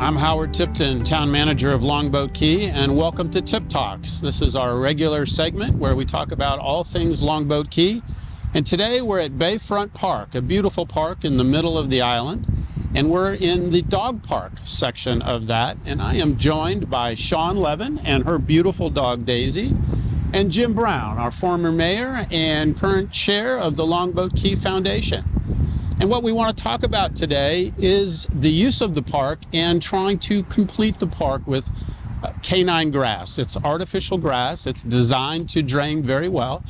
I'm Howard Tipton, Town Manager of Longboat Key, and welcome to Tip Talks. This is our regular segment where we talk about all things Longboat Key. And today we're at Bayfront Park, a beautiful park in the middle of the island. And we're in the dog park section of that. And I am joined by Shawn Levin and her beautiful dog Daisy, and Jim Brown, our former mayor and current chair of the Longboat Key Foundation. And what we want to talk about today is the use of the park and trying to complete the park with canine grass. It's artificial grass. It's designed to drain very well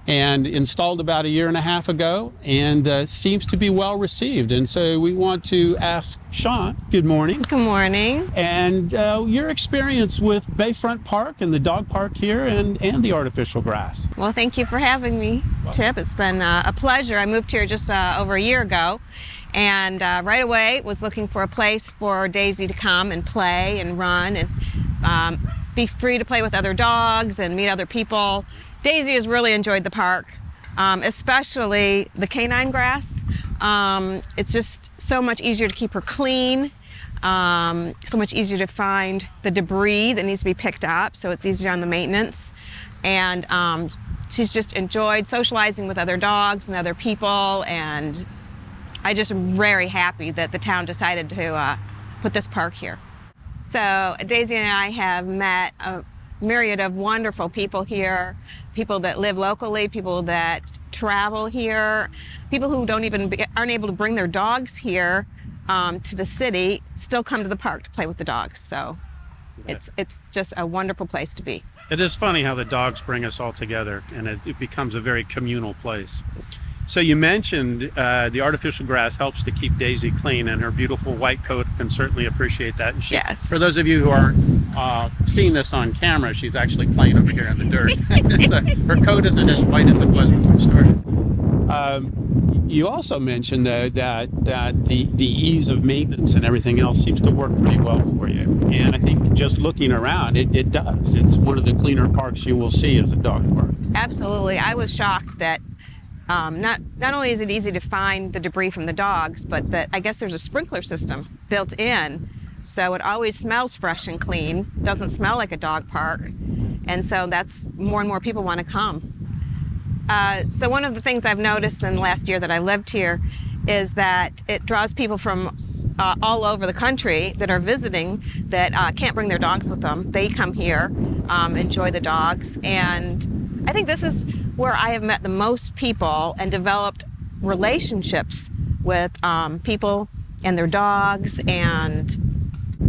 and installed about 1.5 years ago, and seems to be well received. And so we want to ask Shawn, good morning. Good morning. And your experience with Bayfront Park and the dog park here and the artificial grass. Well, thank you for having me, Tip. It's been a pleasure. I moved here just over 1 year ago, and right away was looking for a place for Daisy to come and play and run and be free to play with other dogs and meet other people. Daisy has really enjoyed the park, especially the canine grass. It's just so much easier to keep her clean, so much easier to find the debris that needs to be picked up, so it's easier on the maintenance. And she's just enjoyed socializing with other dogs and other people, and I just am very happy that the town decided to put this park here. So Daisy and I have met a myriad of wonderful people here, people that live locally, people that travel here, people who aren't able to bring their dogs here to the city, still come to the park to play with the dogs. So it's just a wonderful place to be. It is funny how the dogs bring us all together, and it becomes a very communal place. So you mentioned the artificial grass helps to keep Daisy clean, and her beautiful white coat can certainly appreciate that. And Yes. For those of you who aren't seeing this on camera, she's actually playing over here in the dirt. So her coat isn't as white as it was when we started. You also mentioned that the ease of maintenance and everything else seems to work pretty well for you. And I think just looking around, it does. It's one of the cleaner parks you will see as a dog park. Absolutely. I was shocked that not only is it easy to find the debris from the dogs, but that I guess there's a sprinkler system built in, so it always smells fresh and clean, doesn't smell like a dog park, and so that's more and more people want to come. So one of the things I've noticed in the last year that I lived here is that it draws people from all over the country that are visiting that can't bring their dogs with them. They come here, enjoy the dogs, and I think this is where I have met the most people and developed relationships with people and their dogs. And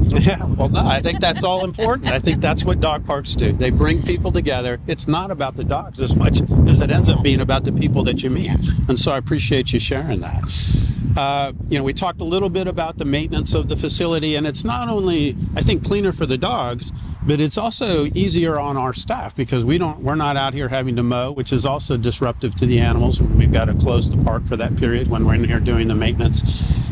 yeah, well, no, I think that's all important. I think that's what dog parks do. They bring people together. It's not about the dogs as much as it ends up being about the people that you meet. And so I appreciate you sharing that. We talked a little bit about the maintenance of the facility, and it's not only, I think, cleaner for the dogs, but it's also easier on our staff because we're not out here having to mow, which is also disruptive to the animals. We've got to close the park for that period when we're in here doing the maintenance.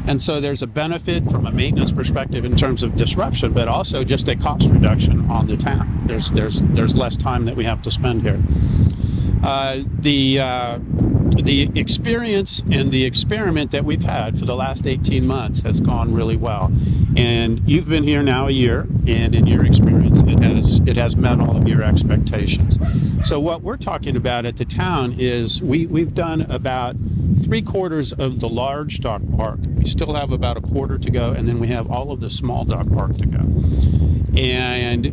And so there's a benefit from a maintenance perspective in terms of disruption, but also just a cost reduction on the town. There's less time that we have to spend here. The experience and the experiment that we've had for the last 18 months has gone really well. And you've been here now 1 year, and in your experience, it has met all of your expectations. So what we're talking about at the town is we've done about 3/4 of the large dog park. We still have about 1/4 to go, and then we have all of the small dog park to go. And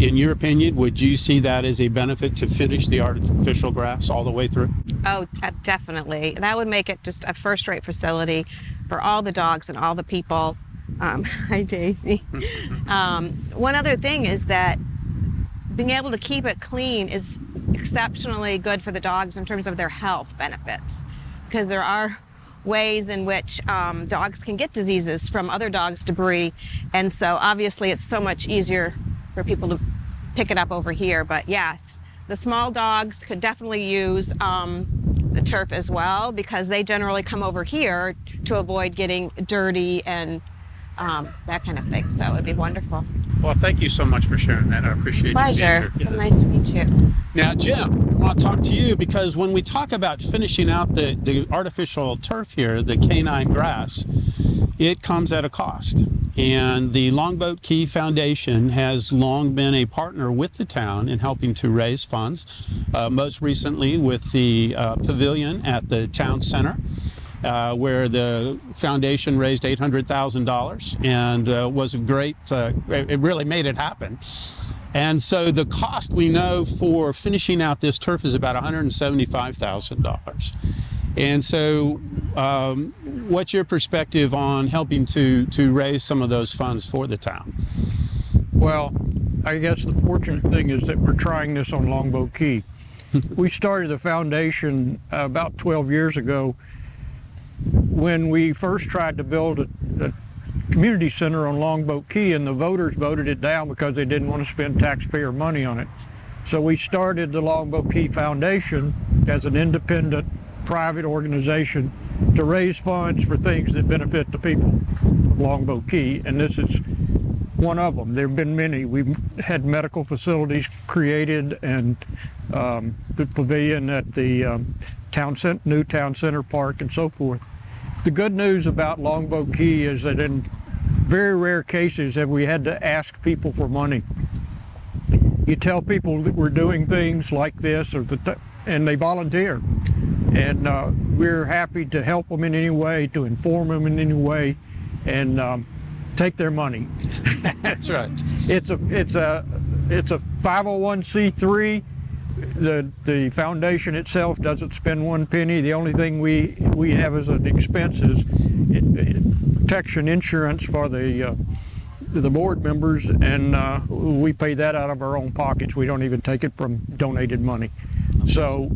in your opinion, would you see that as a benefit to finish the artificial grass all the way through? oh, definitely. That would make it just a first-rate facility for all the dogs and all the people. Hi, Daisy. One other thing is that being able to keep it clean is exceptionally good for the dogs in terms of their health benefits, because there are ways in which dogs can get diseases from other dogs' debris, and so obviously it's so much easier for people to pick it up over here. But yes, the small dogs could definitely use the turf as well, because they generally come over here to avoid getting dirty and that kind of thing. So it'd be wonderful. Well, thank you so much for sharing that. I appreciate Pleasure. you being here. So nice to meet you. Now, Jim, I want to talk to you because when we talk about finishing out the artificial turf here, the canine grass, it comes at a cost. And the Longboat Key Foundation has long been a partner with the town in helping to raise funds, most recently with the pavilion at the town center, where the foundation raised $800,000 and was a great, it really made it happen. And so the cost we know for finishing out this turf is about $175,000. And so what's your perspective on helping to raise some of those funds for the town? Well, I guess the fortunate thing is that we're trying this on Longboat Key. We started the foundation about 12 years ago when we first tried to build a community center on Longboat Key, and the voters voted it down because they didn't want to spend taxpayer money on it. So we started the Longboat Key Foundation as an independent private organization to raise funds for things that benefit the people of Longboat Key, and this is one of them. There have been many. We've had medical facilities created, and the pavilion at the new town center park and so forth. The good news about Longboat Key is that in very rare cases have we had to ask people for money. You tell people that we're doing things like this, and they volunteer. And we're happy to help them in any way, to inform them in any way, and take their money. That's right. It's a 501c3. The foundation itself doesn't spend one penny. The only thing we have as an expense is protection insurance for the board members, and we pay that out of our own pockets. We don't even take it from donated money. So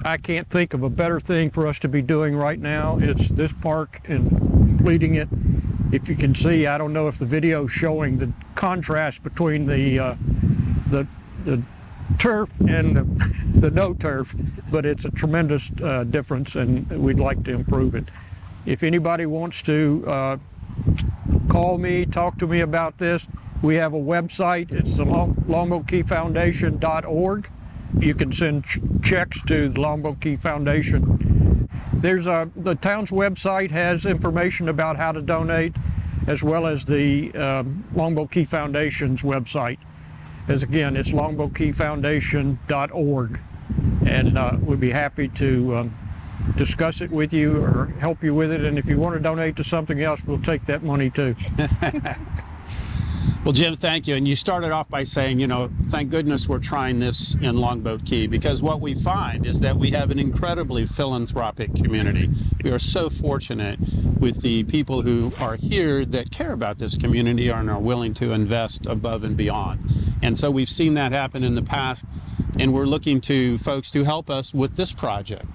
I can't think of a better thing for us to be doing right now. It's this park and completing it. If you can see, I don't know if the video is showing the contrast between the turf and the no turf, but it's a tremendous difference, and we'd like to improve it. If anybody wants to call me, talk to me about this, we have a website. It's the longboatkeyfoundation.org. You can send checks to the Longboat Key Foundation. The town's website has information about how to donate, as well as the Longboat Key Foundation's website. Again, it's longboatkeyfoundation.org, and we'd be happy to discuss it with you or help you with it. And if you want to donate to something else, we'll take that money too. Well, Jim, thank you. And you started off by saying, thank goodness we're trying this in Longboat Key, because what we find is that we have an incredibly philanthropic community. We are so fortunate with the people who are here that care about this community and are willing to invest above and beyond. And so we've seen that happen in the past, and we're looking to folks to help us with this project.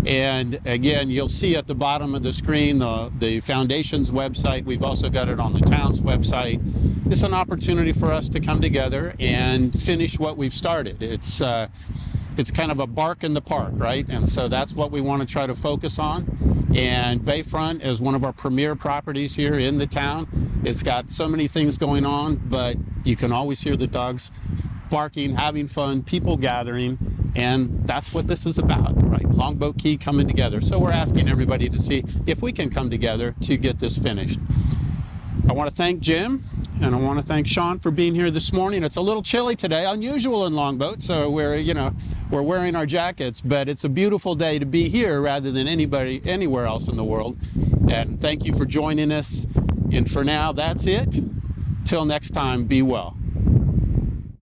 And again, you'll see at the bottom of the screen the foundation's website. We've also got it on the town's website. It's an opportunity for us to come together and finish what we've started. It's kind of a bark in the park, right? And so that's what we want to try to focus on. And Bayfront is one of our premier properties here in the town. It's got so many things going on, but you can always hear the dogs barking, having fun, people gathering, and that's what this is about, right? Longboat Key coming together. So we're asking everybody to see if we can come together to get this finished. I want to thank Jim, and I want to thank Sean for being here this morning. It's a little chilly today, unusual in Longboat, so we're wearing our jackets, but it's a beautiful day to be here rather than anywhere else in the world. And thank you for joining us. And for now, that's it. Till next time, be well.